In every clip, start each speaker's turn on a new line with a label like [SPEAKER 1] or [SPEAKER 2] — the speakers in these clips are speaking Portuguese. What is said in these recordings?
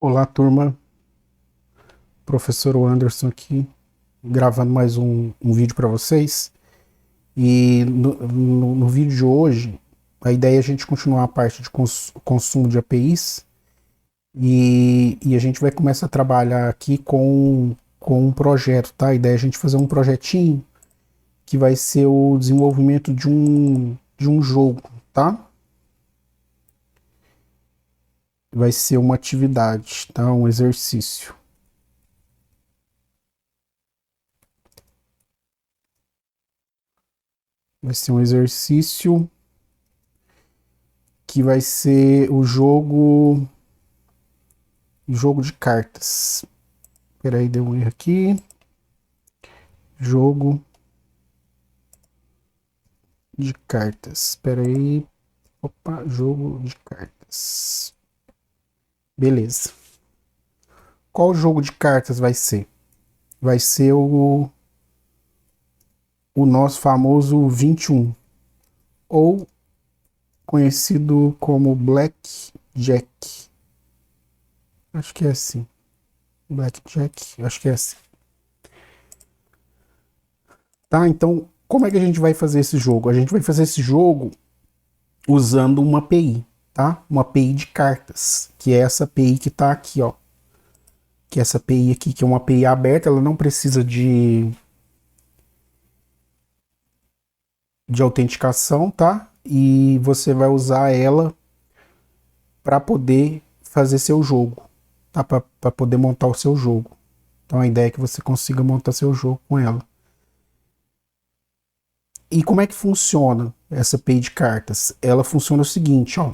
[SPEAKER 1] Olá, turma. Professor Anderson aqui, gravando mais um vídeo para vocês. E no vídeo de hoje, a ideia é a gente continuar a parte de consumo de APIs e a gente vai começar a trabalhar aqui com um projeto, tá? A ideia é a gente fazer um projetinho que vai ser o desenvolvimento de um jogo, tá? Vai ser uma atividade, tá? Um exercício. Vai ser um exercício que vai ser o jogo de cartas. Espera aí, deu um erro aqui. Jogo de cartas. Espera aí. Opa, jogo de cartas. Beleza. Qual jogo de cartas vai ser? Vai ser o nosso famoso 21, ou conhecido como Blackjack. Acho que é assim. Blackjack, acho que é assim. Tá, então, como é que a gente vai fazer esse jogo? A gente vai fazer esse jogo usando uma API, tá? Uma API de cartas, que é essa API que está aqui, ó. Que é essa API aqui, que é uma API aberta, ela não precisa de autenticação, tá? E você vai usar ela para poder fazer seu jogo, tá? Para poder montar o seu jogo. Então a ideia é que você consiga montar seu jogo com ela. E como é que funciona essa API de cartas? Ela funciona o seguinte, ó.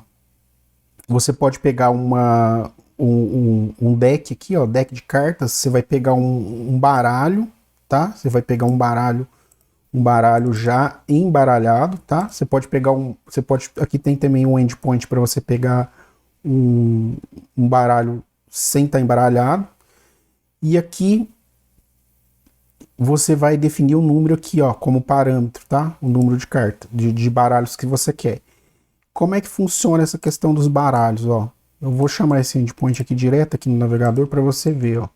[SPEAKER 1] Você pode pegar um deck aqui, ó, deck de cartas. Você vai pegar um baralho, tá? Você vai pegar um baralho já embaralhado, tá? Você pode pegar aqui tem também um endpoint para você pegar um baralho sem estar embaralhado. E aqui você vai definir o número aqui, ó, como parâmetro, tá? O número de cartas, de baralhos que você quer. Como é que funciona essa questão dos baralhos, ó? Eu vou chamar esse endpoint aqui direto aqui no navegador para você ver, ó.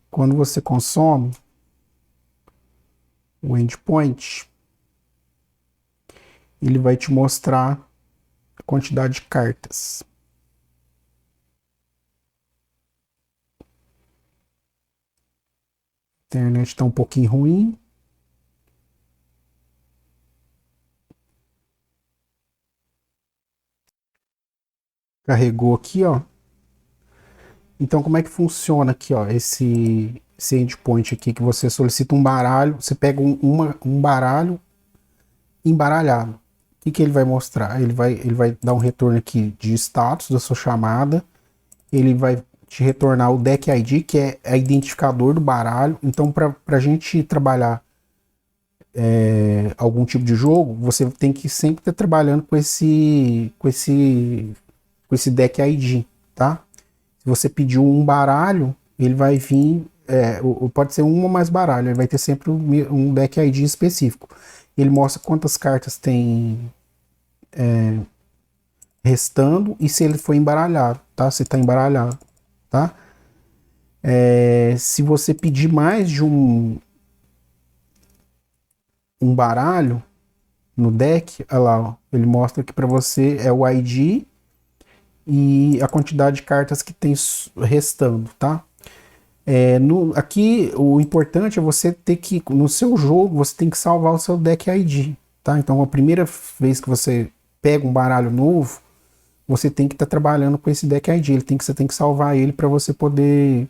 [SPEAKER 1] Quando você consome o endpoint, ele vai te mostrar a quantidade de cartas. A internet está um pouquinho ruim. Carregou aqui, ó. Então, como é que funciona aqui, ó? Esse endpoint aqui que você solicita um baralho, você pega um baralho embaralhado. O que ele vai mostrar? Ele vai dar um retorno aqui de status da sua chamada. Ele vai te retornar o deck ID, que é o identificador do baralho. Então, para a gente trabalhar algum tipo de jogo, você tem que sempre estar trabalhando com esse deck ID, tá? Se você pediu um baralho, ele vai vir, pode ser um ou mais baralho, ele vai ter sempre um deck ID específico. Ele mostra quantas cartas tem restando e se ele foi embaralhado, tá? Se está embaralhado, tá? Se você pedir mais de um baralho no deck, olha lá, ó, ele mostra que para você é o ID e a quantidade de cartas que tem restando, tá? Aqui o importante é você ter que, no seu jogo, você tem que salvar o seu deck ID, tá? Então a primeira vez que você pega um baralho novo, você tem que estar trabalhando com esse deck ID, você tem que salvar ele para você poder,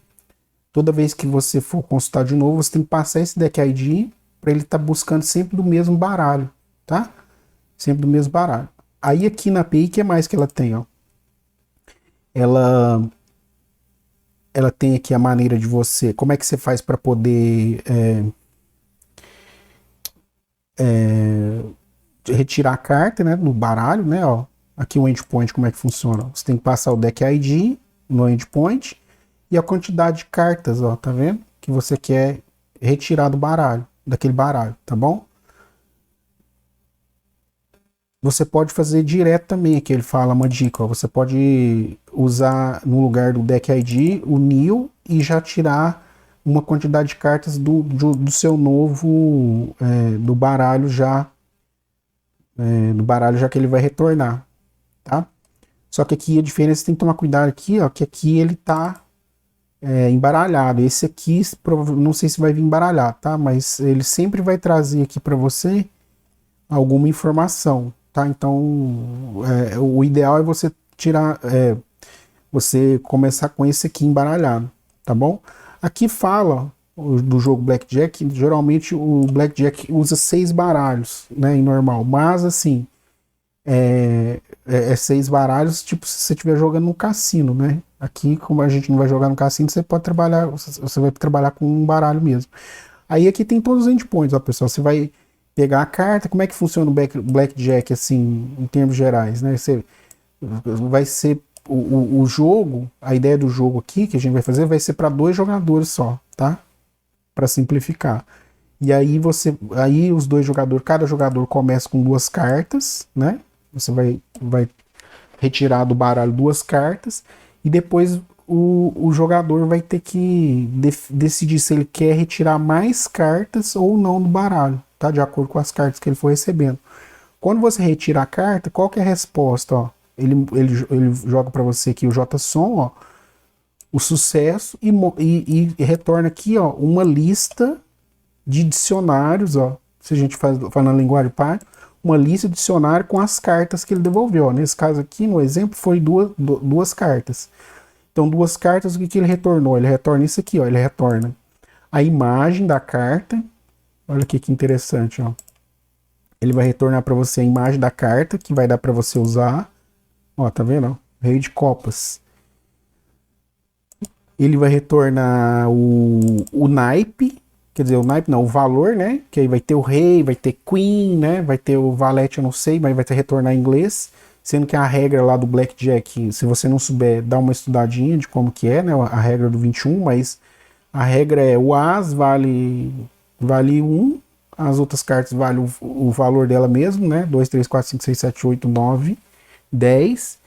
[SPEAKER 1] toda vez que você for consultar de novo, você tem que passar esse deck ID para ele estar buscando sempre do mesmo baralho, tá? Sempre do mesmo baralho. Aí aqui na API, o que mais que ela tem, ó? Ela ela tem aqui a maneira de você, como é que você faz para poder retirar a carta, né, no baralho, né, ó. Aqui o endpoint, como é que funciona? Você tem que passar o deck ID no endpoint e a quantidade de cartas, ó, tá vendo? Que você quer retirar do baralho, daquele baralho, tá bom? Você pode fazer direto também, aqui ele fala uma dica, ó, você pode usar no lugar do deck ID o Neo e já tirar uma quantidade de cartas do seu novo do baralho já que ele vai retornar, tá? Só que aqui a diferença tem que tomar cuidado aqui, ó, que aqui ele tá embaralhado. Esse aqui não sei se vai vir embaralhado, tá? Mas ele sempre vai trazer aqui para você alguma informação, tá? Então o ideal é você tirar, você começar com esse aqui embaralhado, tá bom? Aqui fala do jogo Blackjack, geralmente o Blackjack usa 6 baralhos, né, em normal, mas assim, 6 baralhos, tipo, se você estiver jogando no cassino, né? Aqui, como a gente não vai jogar no cassino, você pode trabalhar, você vai trabalhar com um baralho mesmo. Aí aqui tem todos os endpoints, ó, pessoal, você vai pegar a carta, como é que funciona o Blackjack, assim, em termos gerais, né? Você vai ser o jogo, a ideia do jogo aqui que a gente vai fazer vai ser para 2 jogadores só, tá? Para simplificar. E aí aí os 2 jogadores, cada jogador começa com 2 cartas, né? Você vai retirar do baralho 2 cartas e depois o jogador vai ter que decidir se ele quer retirar mais cartas ou não do baralho, tá? De acordo com as cartas que ele for recebendo. Quando você retira a carta, qual que é a resposta, ó? Ele joga para você aqui o J-Som, ó, o sucesso e retorna aqui, ó, uma lista de dicionários, ó, se a gente faz na linguagem Python, uma lista de dicionário com as cartas que ele devolveu, ó. Nesse caso aqui, no exemplo, foi duas cartas. Então, 2 cartas, o que ele retornou? Ele retorna isso aqui, ó, ele retorna a imagem da carta, olha aqui que interessante, ó. Ele vai retornar para você a imagem da carta, que vai dar para você usar. Ó, tá vendo? Rei de copas. Ele vai retornar o naipe, quer dizer, o naipe não, o valor, né? Que aí vai ter o rei, vai ter queen, né? Vai ter o valete, eu não sei, mas vai ter retornar em inglês. Sendo que a regra lá do Blackjack, se você não souber, dá uma estudadinha de como que é, né? A regra do 21, mas a regra é o as vale 1, as outras cartas valem o valor dela mesmo, né? 2, 3, 4, 5, 6, 7, 8, 9, 10.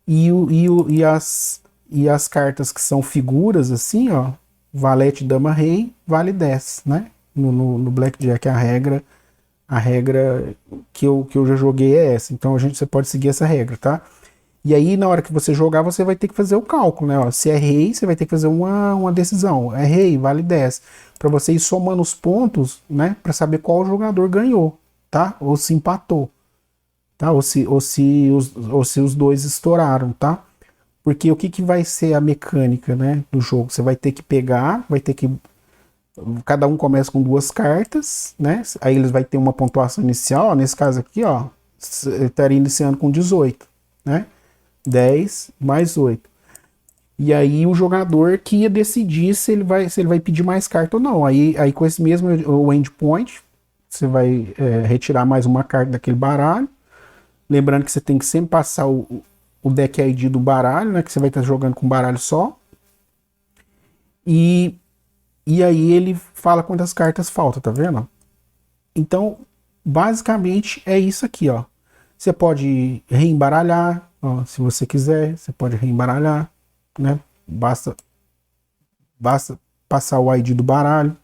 [SPEAKER 1] E as cartas que são figuras, assim, ó, valete, dama, rei, vale 10, né? No Blackjack a regra que eu já joguei é essa. Então você pode seguir essa regra, tá? E aí, na hora que você jogar, você vai ter que fazer o cálculo, né? Ó, se é rei, você vai ter que fazer uma decisão. É rei, vale 10. Para você ir somando os pontos, né? Para saber qual jogador ganhou, tá? Ou se empatou, tá? Ou se os 2 estouraram, tá? Porque o que vai ser a mecânica, né, do jogo? Você vai ter que pegar, cada um começa com 2 cartas, né? Aí eles vai ter uma pontuação inicial, ó, nesse caso aqui, ó, estaria iniciando com 18, né? 10 mais 8. E aí o jogador que ia decidir se ele vai pedir mais carta ou não. Aí com esse mesmo o endpoint, você vai retirar mais uma carta daquele baralho. Lembrando que você tem que sempre passar o deck ID do baralho, né? Que você vai estar jogando com um baralho só. E aí ele fala quantas cartas faltam, tá vendo? Então, basicamente é isso aqui, ó. Você pode reembaralhar, ó, se você quiser, você pode reembaralhar, né? Basta passar o ID do baralho.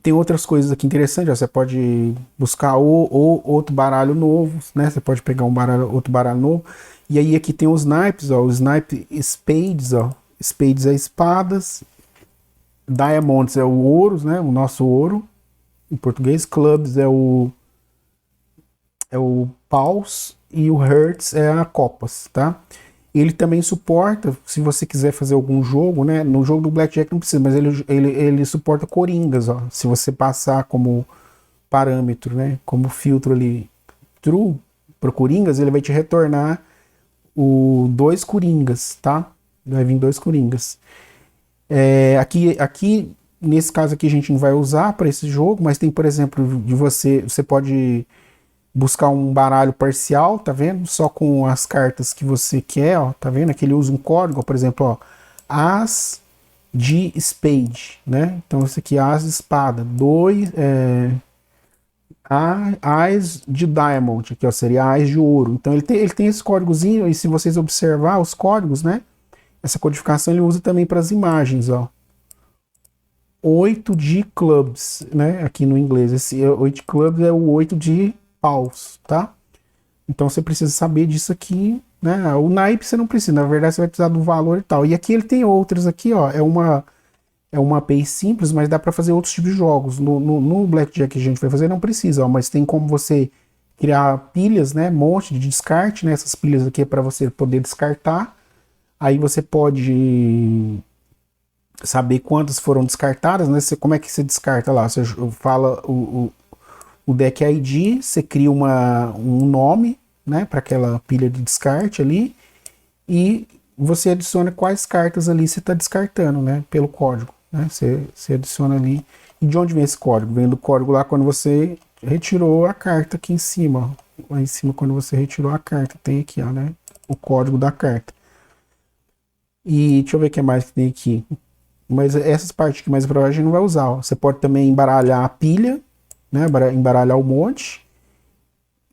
[SPEAKER 1] Tem outras coisas aqui interessantes, ó. Você pode buscar outro baralho novo, né? Você pode pegar outro baralho novo. E aí aqui tem os naipes, ó. Os snipe spades, ó. Spades é espadas. Diamonds é o ouro, né? O nosso ouro em português. Clubs é o paus e o hearts é a copas, tá? Ele também suporta, se você quiser fazer algum jogo, né? No jogo do Blackjack não precisa, mas ele suporta coringas, ó. Se você passar como parâmetro, né? Como filtro ali true para coringas, ele vai te retornar 2 coringas, tá? Vai vir 2 coringas. Aqui, nesse caso aqui, a gente não vai usar para esse jogo, mas tem, por exemplo, você pode buscar um baralho parcial, tá vendo? Só com as cartas que você quer, ó, tá vendo? Aqui ele usa um código, por exemplo, ó, as de spade, né? Então esse aqui é as de espada, Ás de Diamond, aqui ó, seria Ás de ouro. Então ele tem esse códigozinho, e se vocês observar os códigos, né? Essa codificação ele usa também para as imagens, ó. 8 de clubs, né? Aqui no inglês. Esse 8 de clubs é o 8 de paus, tá? Então você precisa saber disso aqui, né? O naipe você não precisa, na verdade você vai precisar do valor e tal. E aqui ele tem outras aqui, ó. É uma API simples, mas dá para fazer outros tipos de jogos. No Blackjack que a gente vai fazer não precisa, ó, mas tem como você criar pilhas, né? Monte de descarte, né? Essas pilhas aqui é para você poder descartar. Aí você pode saber quantas foram descartadas, né? Você, como é que você descarta lá? Você fala o deck ID, você cria um nome, né? Para aquela pilha de descarte ali e você adiciona quais cartas ali você está descartando, né? Pelo código, né? Você adiciona ali. E de onde vem esse código? Vem do código lá quando você retirou a carta aqui em cima. Ó. Lá em cima, quando você retirou a carta, tem aqui, ó, né? O código da carta. E deixa eu ver o que mais que tem aqui. Mas essas partes aqui mais provavelmente a gente não vai usar. Ó. Você pode também embaralhar a pilha, né? Embaralhar o monte.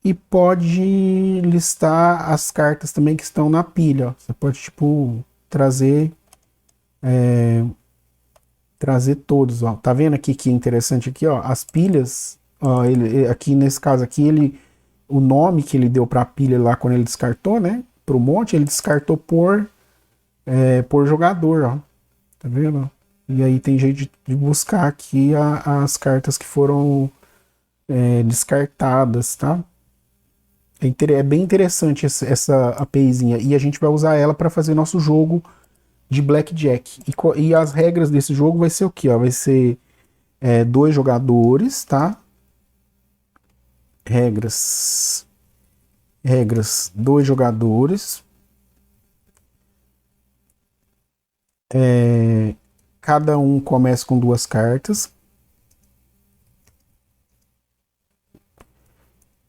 [SPEAKER 1] E pode listar as cartas também que estão na pilha. Ó. Você pode, tipo, trazer todos. Ó. Tá vendo aqui que interessante aqui, ó? As pilhas, ó, aqui nesse caso aqui, o nome que ele deu para a pilha lá quando ele descartou, né? Pro monte, ele descartou por jogador, ó. Tá vendo? E aí tem jeito de buscar aqui as cartas que foram descartadas, tá? É bem interessante essa APIzinha. E a gente vai usar ela para fazer nosso jogo de Blackjack. E as regras desse jogo vai ser o quê? Ó? Vai ser 2 jogadores, tá? Regras. Regras, 2 jogadores. Cada um começa com 2 cartas.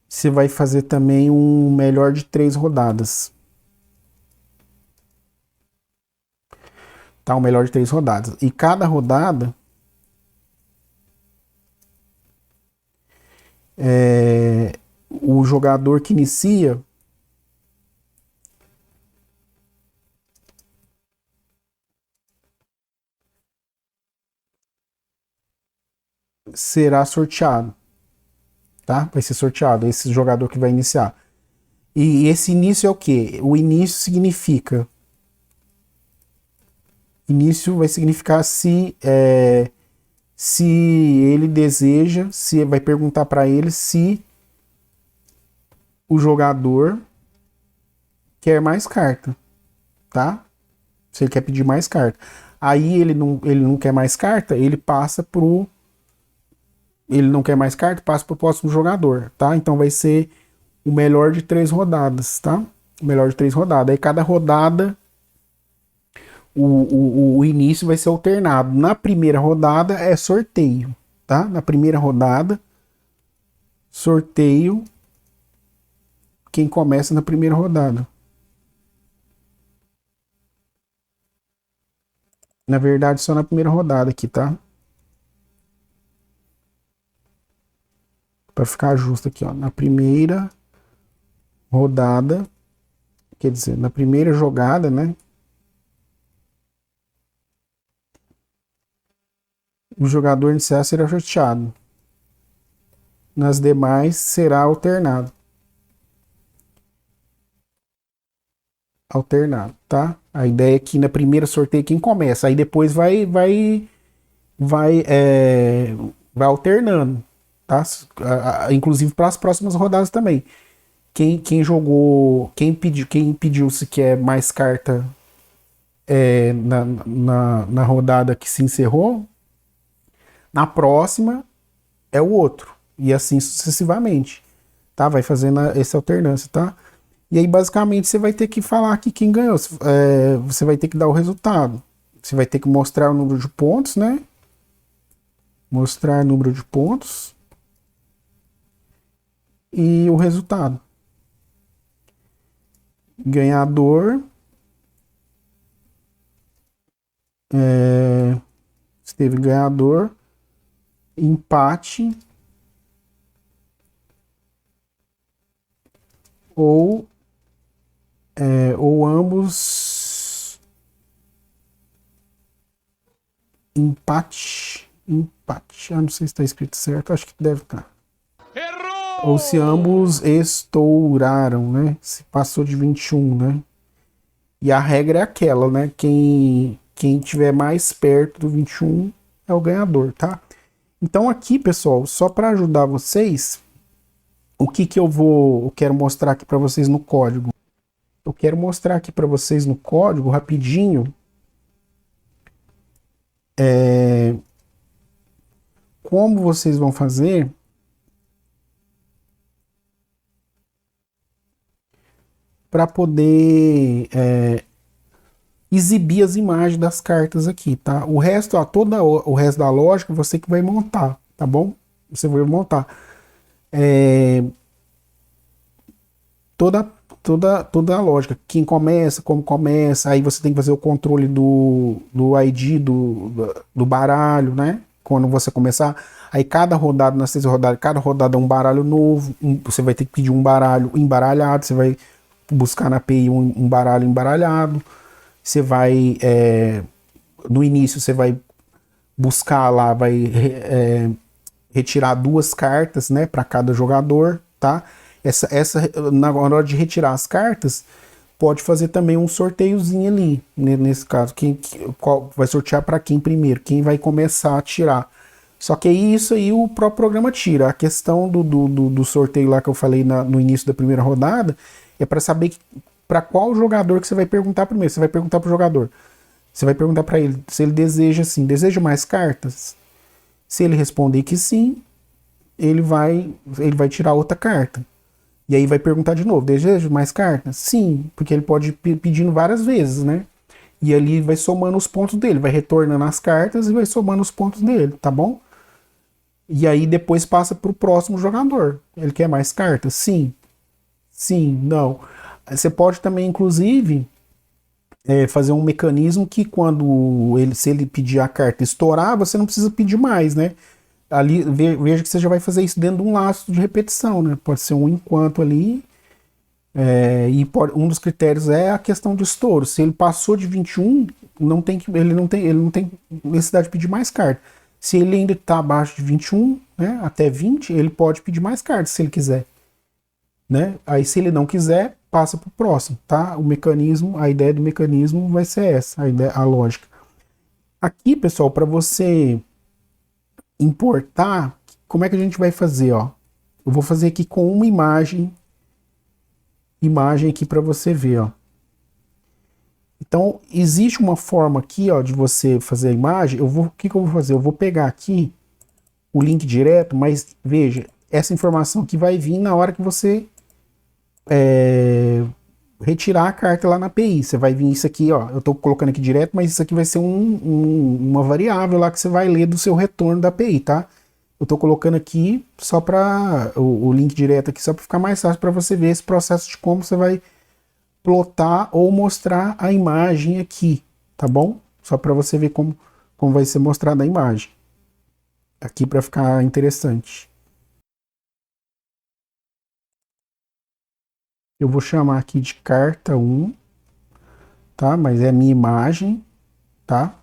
[SPEAKER 1] Você vai fazer também um melhor de 3 rodadas. Tá? Um melhor de 3 rodadas. E cada rodada o jogador que inicia será sorteado, tá? Vai ser sorteado esse jogador que vai iniciar. E esse início é o quê? O início significa início vai significar se ele deseja, se vai perguntar para ele se o jogador quer mais carta, tá? Se ele quer pedir mais carta. Aí ele não quer mais carta, ele não quer mais carta, passa pro próximo jogador, tá? Então vai ser o melhor de 3 rodadas, tá? O melhor de 3 rodadas. Aí cada rodada o início vai ser alternado. Na primeira rodada é sorteio, tá? Na primeira rodada, sorteio quem começa na primeira rodada. Na verdade, só na primeira rodada aqui, tá? Para ficar justo aqui, ó. Na primeira rodada, quer dizer, na primeira jogada, né? O jogador inicial será sorteado. Nas demais será alternado. Alternado, tá? A ideia é que na primeira sorteio quem começa, aí depois vai, vai alternando, tá? Inclusive para as próximas rodadas também. Quem jogou, quem pediu se quer mais carta na rodada que se encerrou, na próxima é o outro. E assim sucessivamente, tá? Vai fazendo essa alternância, tá? E aí, basicamente, você vai ter que falar aqui quem ganhou. Você vai ter que dar o resultado. Você vai ter que mostrar o número de pontos, né? Mostrar o número de pontos e o resultado. Ganhador. Esteve ganhador. Empate. ou, ou ambos empate. Eu não sei se está escrito certo, acho que deve estar. Errou! Ou se ambos estouraram, né? Se passou de 21, né? E a regra é aquela, né? Quem tiver mais perto do 21 é o ganhador, tá? Então aqui, pessoal, só para ajudar vocês, o que eu quero mostrar aqui para vocês no código. Eu quero mostrar aqui para vocês no código, rapidinho, como vocês vão fazer para poder exibir as imagens das cartas aqui, tá? O resto, o resto da lógica, você que vai montar, tá bom? Você vai montar. Toda a lógica. Quem começa, como começa, aí você tem que fazer o controle do ID do baralho, né? Quando você começar. Aí cada rodada, nas 6 rodadas, cada rodada é um baralho novo. Você vai ter que pedir um baralho embaralhado. Você vai buscar na API um baralho embaralhado. Você vai. No início, você vai buscar lá, vai retirar 2 cartas, né? Para cada jogador, tá? Na hora de retirar as cartas, pode fazer também um sorteiozinho ali, nesse caso, qual vai sortear para quem primeiro, quem vai começar a tirar. Só que isso aí o próprio programa tira. A questão do sorteio lá que eu falei no início da primeira rodada é para saber para qual jogador que você vai perguntar primeiro. Você vai perguntar para o jogador. Você vai perguntar para ele se ele deseja mais cartas. Se ele responder que sim, ele vai tirar outra carta. E aí vai perguntar de novo, deseja mais cartas? Sim, porque ele pode ir pedindo várias vezes, né? E ali vai somando os pontos dele, vai retornando as cartas e vai somando os pontos dele, tá bom? E aí depois passa para o próximo jogador. Ele quer mais cartas? Sim. Sim, não. Você pode também, inclusive, fazer um mecanismo que se ele pedir a carta estourar, você não precisa pedir mais, né? Ali, veja que você já vai fazer isso dentro de um laço de repetição, né? Pode ser um enquanto ali. Um dos critérios é a questão de estouro. Se ele passou de 21, ele não tem necessidade de pedir mais carta. Se ele ainda está abaixo de 21, né, até 20, ele pode pedir mais cartas se ele quiser. Né? Aí se ele não quiser, passa para o próximo, tá? A ideia do mecanismo vai ser essa, a lógica. Aqui, pessoal, para você importar, como é que a gente vai fazer, ó? Eu vou fazer aqui com uma imagem aqui para você ver, ó. Então, existe uma forma aqui, ó, de você fazer a imagem. O que eu vou fazer? Eu vou pegar aqui o link direto, mas veja, essa informação aqui vai vir na hora que você retirar a carta lá na API. Você vai vir isso aqui, ó. Eu estou colocando aqui direto, mas isso aqui vai ser uma variável lá que você vai ler do seu retorno da API, tá? Eu estou colocando aqui só para o link direto aqui, só para ficar mais fácil para você ver esse processo de como você vai plotar ou mostrar a imagem aqui, tá bom? Só para você ver como vai ser mostrada a imagem. Aqui para ficar interessante. Eu vou chamar aqui de carta 1, tá? Mas é a minha imagem, tá?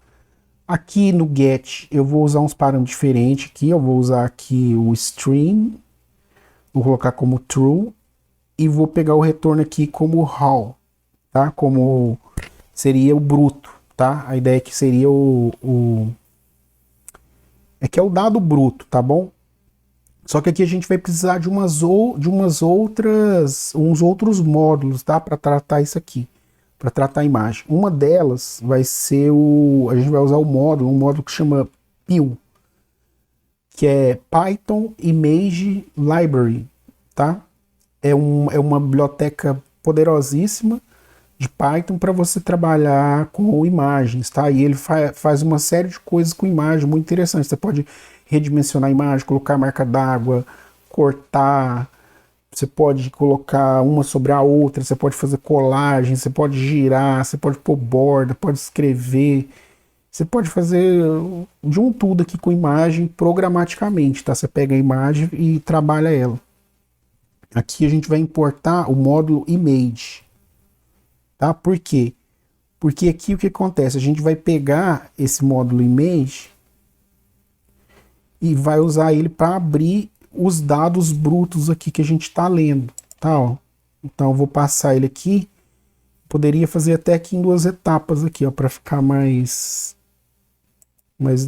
[SPEAKER 1] Aqui no get eu vou usar uns parâmetros diferentes aqui. Eu vou usar aqui o string, vou colocar como true e vou pegar o retorno aqui como raw, tá? Como seria o bruto, tá? A ideia é que seria que é o dado bruto, tá bom? Só que aqui a gente vai precisar de uns outros módulos, tá? Para tratar isso aqui, para tratar a imagem. Uma delas vai ser a gente vai usar um módulo que chama PIL, que é Python Image Library, tá? É uma biblioteca poderosíssima de Python para você trabalhar com imagens, tá? E ele faz uma série de coisas com imagem muito interessante. Você pode redimensionar a imagem, colocar marca d'água, cortar, você pode colocar uma sobre a outra, você pode fazer colagem, você pode girar, você pode pôr borda, pode escrever, você pode fazer de um tudo aqui com imagem programaticamente, tá? Você pega a imagem e trabalha ela. aqui a gente vai importar o módulo image, tá? Por quê? Porque aqui o que acontece? A gente vai pegar esse módulo image e vai usar ele para abrir os dados brutos aqui que a gente está lendo, tá? Ó. Então eu vou passar ele aqui. Poderia fazer até aqui em 2 etapas aqui, ó, para ficar mais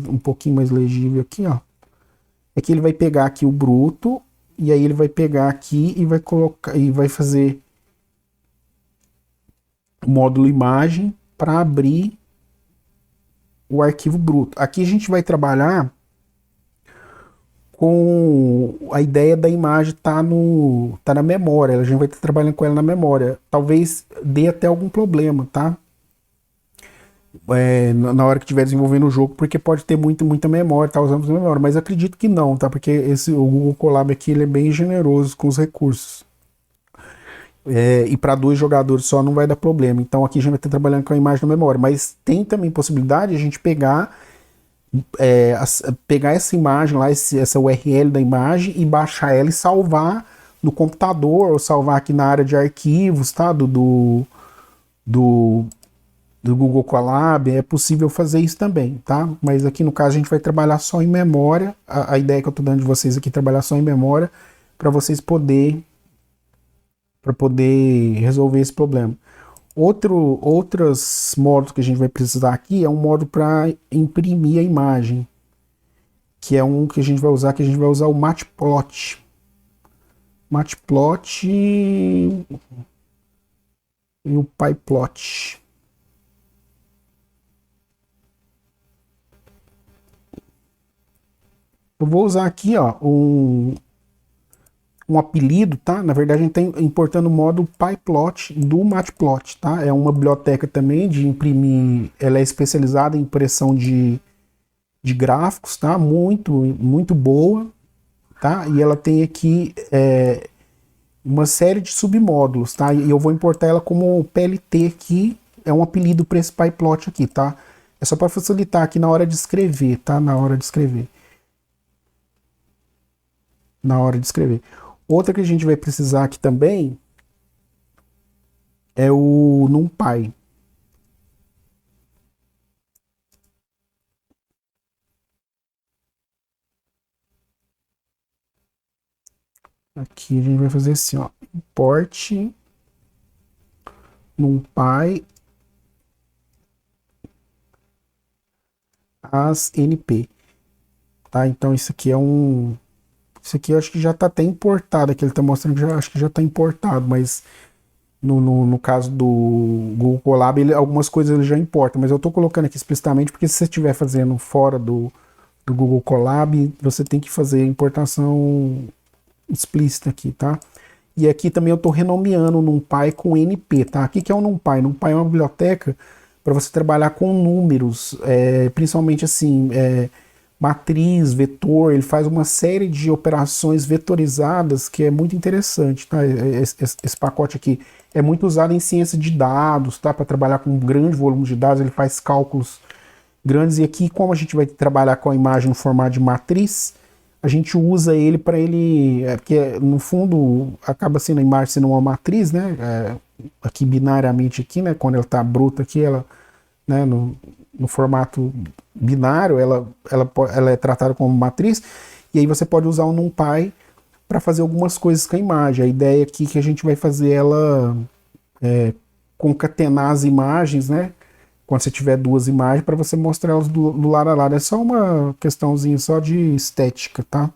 [SPEAKER 1] um pouquinho mais legível aqui, ó. É que ele vai pegar aqui o bruto e aí ele vai pegar aqui e vai colocar e vai fazer o módulo imagem para abrir o arquivo bruto. Aqui a gente vai trabalhar com a ideia da imagem tá na memória, a gente vai estar trabalhando com ela na memória. Talvez dê até algum problema, tá? Na hora que estiver desenvolvendo o jogo, porque pode ter muita memória, tá usando muita memória, mas acredito que não, tá? Porque o Google Colab aqui ele é bem generoso com os recursos. E para 2 jogadores só não vai dar problema. Então aqui a gente vai estar trabalhando com a imagem na memória, mas tem também possibilidade de a gente pegar essa imagem lá, essa URL da imagem e baixar ela e salvar no computador ou salvar aqui na área de arquivos, tá? Do Google Colab, é possível fazer isso também, tá? Mas aqui no caso a gente vai trabalhar só em memória. A ideia que eu tô dando de vocês aqui é trabalhar só em memória para vocês poder resolver esse problema. Outros modos que a gente vai precisar aqui é um modo para imprimir a imagem, que é um que a gente vai usar o Matplot. Matplot e o PyPlot. Eu vou usar aqui, ó, um apelido, tá? Na verdade, a gente está importando o modo PyPlot do Matplot, tá? É uma biblioteca também de imprimir, ela é especializada em impressão de gráficos, tá? Muito boa, tá? E ela tem aqui uma série de submódulos, tá? E eu vou importar ela como PLT aqui, é um apelido para esse PyPlot aqui, tá? É só para facilitar aqui na hora de escrever, tá? Na hora de escrever. Outra que a gente vai precisar aqui também é o NumPy. Aqui a gente vai fazer assim, ó, import NumPy as NP, tá? Então isso aqui eu acho que já está até importado, aqui ele está mostrando que acho que já está importado, mas no caso do Google Colab, algumas coisas ele já importa, mas eu estou colocando aqui explicitamente porque se você estiver fazendo fora do Google Colab, você tem que fazer a importação explícita aqui, tá? E aqui também eu estou renomeando o NumPy com NP, tá? O que é o NumPy? NumPy é uma biblioteca para você trabalhar com números, principalmente assim, matriz, vetor, ele faz uma série de operações vetorizadas que é muito interessante, tá? Esse pacote aqui é muito usado em ciência de dados, tá? Para trabalhar com um grande volume de dados, ele faz cálculos grandes, e aqui, como a gente vai trabalhar com a imagem no formato de matriz, a gente usa ele para porque no fundo acaba sendo a imagem sendo uma matriz, né? Aqui binariamente aqui, né? Quando ela está bruta aqui, ela, né? No formato binário, ela é tratada como matriz, e aí você pode usar o NumPy para fazer algumas coisas com a imagem. A ideia aqui é que a gente vai fazer ela concatenar as imagens, né? Quando você tiver 2 imagens, para você mostrar elas do lado a lado. É só uma questãozinha só de estética, tá?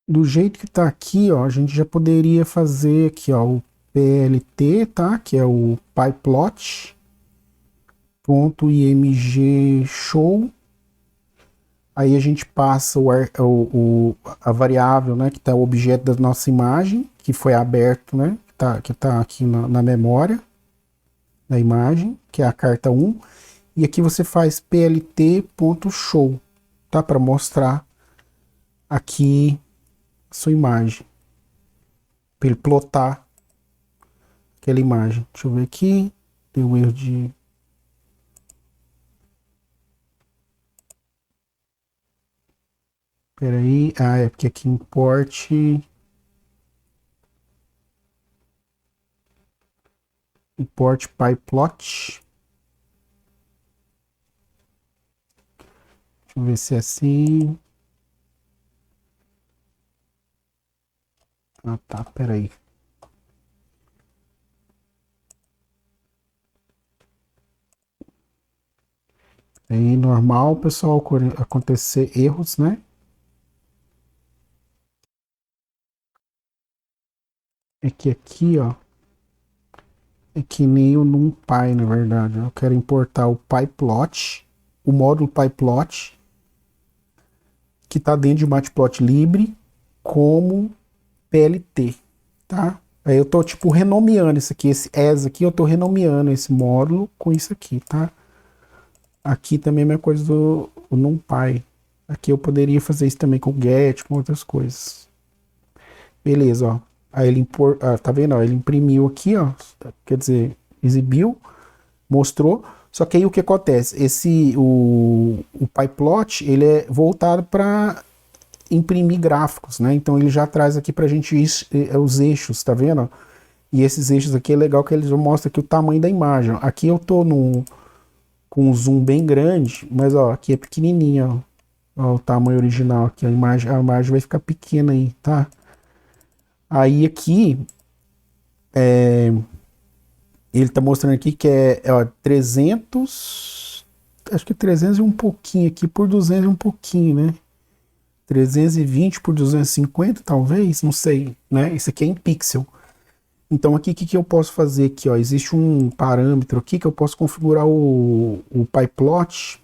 [SPEAKER 1] Do jeito que tá aqui, ó, a gente já poderia fazer aqui, ó, o PLT, tá? Que é o pyplot.img show. Aí a gente passa a variável, né, que está o objeto da nossa imagem, que foi aberto, né, que tá aqui na memória da imagem, que é a carta 1. E aqui você faz plt.show, tá, para mostrar aqui a sua imagem, para ele plotar aquela imagem. Deixa eu ver aqui, deu um erro de... Peraí. Ah, é porque aqui import. Import pyplot. Deixa eu ver se é assim. Ah, tá. Peraí. É normal, pessoal, acontecer erros, né? É que aqui, ó, é que nem o NumPy, na verdade. Eu quero importar o pyplot, o módulo pyplot, que está dentro de Matplotlib, como PLT, tá? Aí eu tô, tipo, renomeando isso aqui, esse as aqui, eu tô renomeando esse módulo com isso aqui, tá? Aqui também é a mesma coisa do NumPy. Aqui eu poderia fazer isso também com o get, com outras coisas. Beleza, ó. Aí ele tá vendo? Ó, ele imprimiu aqui, ó. Quer dizer, exibiu, mostrou. Só que aí o que acontece? O PyPlot, ele é voltado para imprimir gráficos, né? Então ele já traz aqui pra gente os eixos, tá vendo? E esses eixos aqui é legal que eles mostram aqui o tamanho da imagem. Aqui eu tô com um zoom bem grande, mas ó, aqui é pequenininho, ó. Ó o tamanho original aqui, a imagem vai ficar pequena aí, tá? Aí aqui, ele tá mostrando aqui que ó, 300, acho que 300 e um pouquinho aqui por 200 e um pouquinho, né? 320 por 250, talvez, não sei, né? Isso aqui é em pixel. Então aqui, o que eu posso fazer aqui, ó? Existe um parâmetro aqui que eu posso configurar o pyplot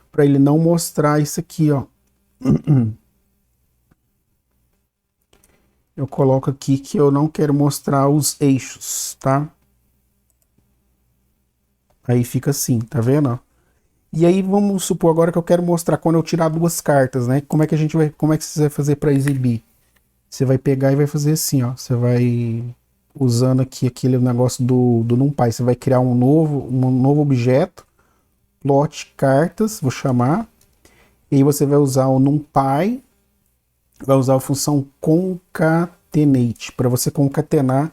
[SPEAKER 1] para ele não mostrar isso aqui, ó. Eu coloco aqui que eu não quero mostrar os eixos, tá? Aí fica assim, tá vendo? E aí vamos supor agora que eu quero mostrar quando eu tirar duas cartas, né? Como é que você vai fazer para exibir? Você vai pegar e vai fazer assim, ó. Você vai usando aqui aquele negócio do NumPy, você vai criar um novo objeto, plot cartas, vou chamar. E aí você vai usar o NumPy, vai usar a função concatenate para você concatenar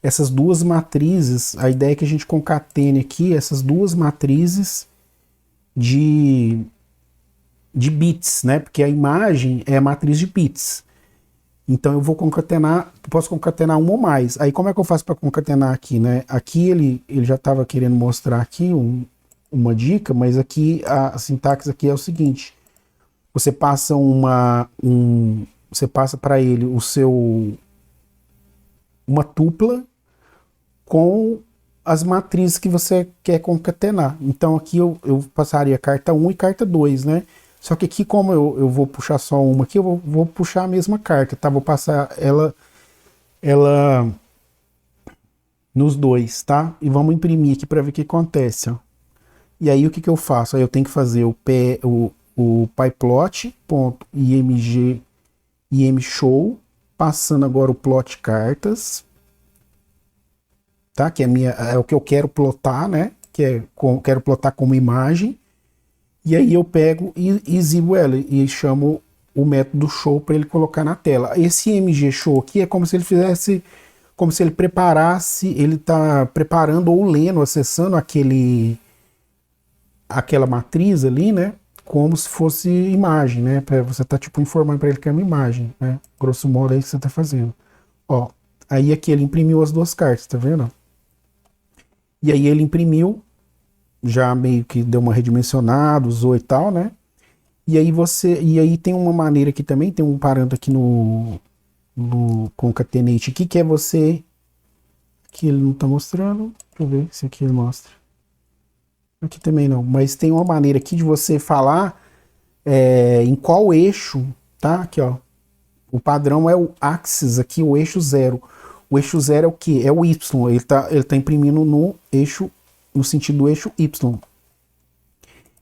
[SPEAKER 1] essas duas matrizes. A ideia é que a gente concatene aqui essas duas matrizes de bits, né? Porque a imagem é a matriz de bits. Então eu vou concatenar, posso concatenar um ou mais. Aí como é que eu faço para concatenar aqui, né? Aqui ele já estava querendo mostrar aqui uma dica, mas aqui a sintaxe aqui é o seguinte: você passa você passa para ele uma tupla com as matrizes que você quer concatenar. Então aqui eu passaria carta 1 e carta 2, né? Só que aqui, como eu vou puxar só uma aqui, eu vou puxar a mesma carta, tá? Vou passar ela nos dois, tá? E vamos imprimir aqui para ver o que acontece, ó. E aí o que eu faço? Aí eu tenho que fazer o pyplot.img imshow, passando agora o plot cartas, tá? Que é o que eu quero plotar, né? Quero plotar como imagem. E aí eu pego e exibo ela e chamo o método show para ele colocar na tela. Esse MG show aqui é como se ele fizesse, como se ele preparasse, ele está preparando ou lendo, acessando aquela matriz ali, né? Como se fosse imagem, né? Você tá tipo informando para ele que é uma imagem, né? Grosso modo é isso que você tá fazendo. Ó, aí aqui ele imprimiu as duas cartas, tá vendo? E aí ele imprimiu, já meio que deu uma redimensionada, usou e tal, né? E aí tem uma maneira aqui também, tem um parâmetro aqui no concatenate aqui, que é você, que ele não tá mostrando, deixa eu ver se aqui ele mostra. Aqui também não, mas tem uma maneira aqui de você falar em qual eixo, tá? Aqui, ó. O padrão é o axis aqui, o eixo 0. O eixo 0 é o que? É o Y. Ele tá imprimindo no sentido do eixo Y.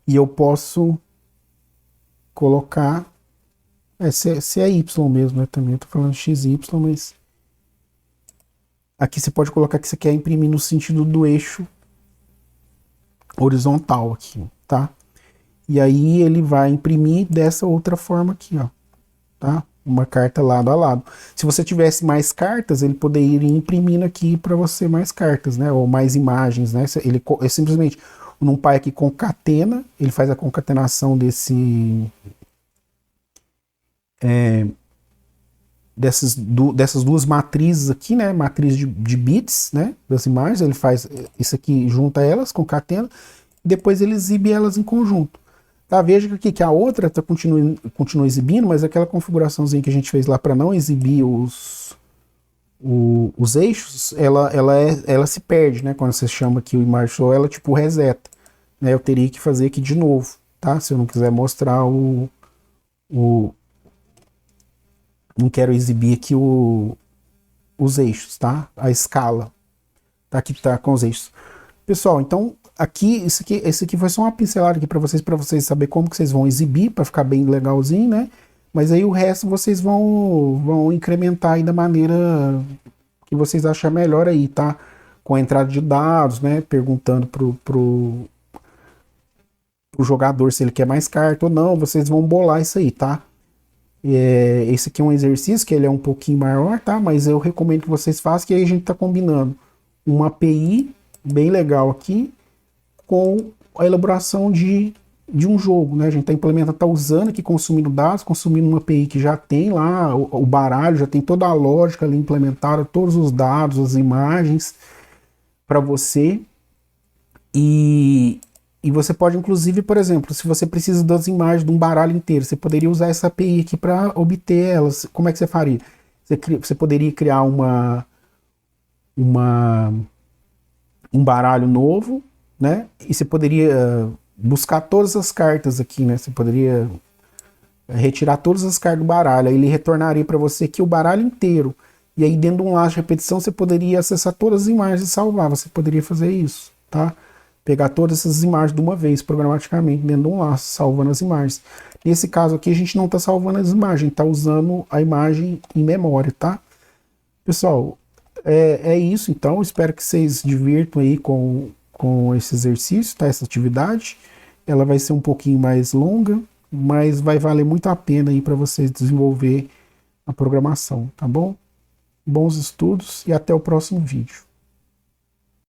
[SPEAKER 1] E eu posso colocar. Se é Y mesmo, né? Também eu tô falando XY, mas. Aqui você pode colocar que você quer imprimir no sentido do eixo horizontal aqui, tá? E aí ele vai imprimir dessa outra forma aqui, ó, tá? Uma carta lado a lado. Se você tivesse mais cartas, ele poderia ir imprimindo aqui para você mais cartas, né? Ou mais imagens, né? Ele simplesmente, o NumPy aqui concatena, ele faz a concatenação dessas duas matrizes aqui, né? Matriz de bits, né? Das imagens, ele faz isso aqui, junta elas, concatena, depois ele exibe elas em conjunto. Tá, veja aqui que a outra continua exibindo, mas aquela configuraçãozinha que a gente fez lá para não exibir os eixos, ela se perde, né? Quando você chama aqui o image show, ela tipo reseta, né? Eu teria que fazer aqui de novo, tá? Se eu não quiser mostrar não quero exibir aqui os eixos, tá? A escala, tá? Aqui tá com os eixos. Pessoal, então aqui, esse aqui foi só uma pincelada aqui para vocês saberem como que vocês vão exibir, para ficar bem legalzinho, né? Mas aí o resto vocês vão incrementar aí da maneira que vocês acharem melhor aí, tá? Com a entrada de dados, né? Perguntando pro jogador se ele quer mais carta ou não, vocês vão bolar isso aí, tá? Esse aqui é um exercício que ele é um pouquinho maior, tá? Mas eu recomendo que vocês façam, que aí a gente tá combinando uma API bem legal aqui com a elaboração de um jogo, né? A gente tá usando aqui, consumindo dados, consumindo uma API que já tem lá o baralho, já tem toda a lógica ali implementada, todos os dados, as imagens para você. E você pode, inclusive, por exemplo, se você precisa das imagens de um baralho inteiro, você poderia usar essa API aqui para obter elas. Como é que você faria? Você poderia criar um baralho novo, né? E você poderia buscar todas as cartas aqui, né? Você poderia retirar todas as cartas do baralho, aí ele retornaria para você aqui o baralho inteiro. E aí dentro de um laço de repetição você poderia acessar todas as imagens e salvar. Você poderia fazer isso, tá? Pegar todas essas imagens de uma vez, programaticamente, dentro de um laço, salvando as imagens. Nesse caso aqui, a gente não está salvando as imagens, está usando a imagem em memória, tá? Pessoal, é isso então. Espero que vocês se divirtam aí com esse exercício, tá? Essa atividade. Ela vai ser um pouquinho mais longa, mas vai valer muito a pena aí para vocês desenvolver a programação, tá bom? Bons estudos e até o próximo vídeo.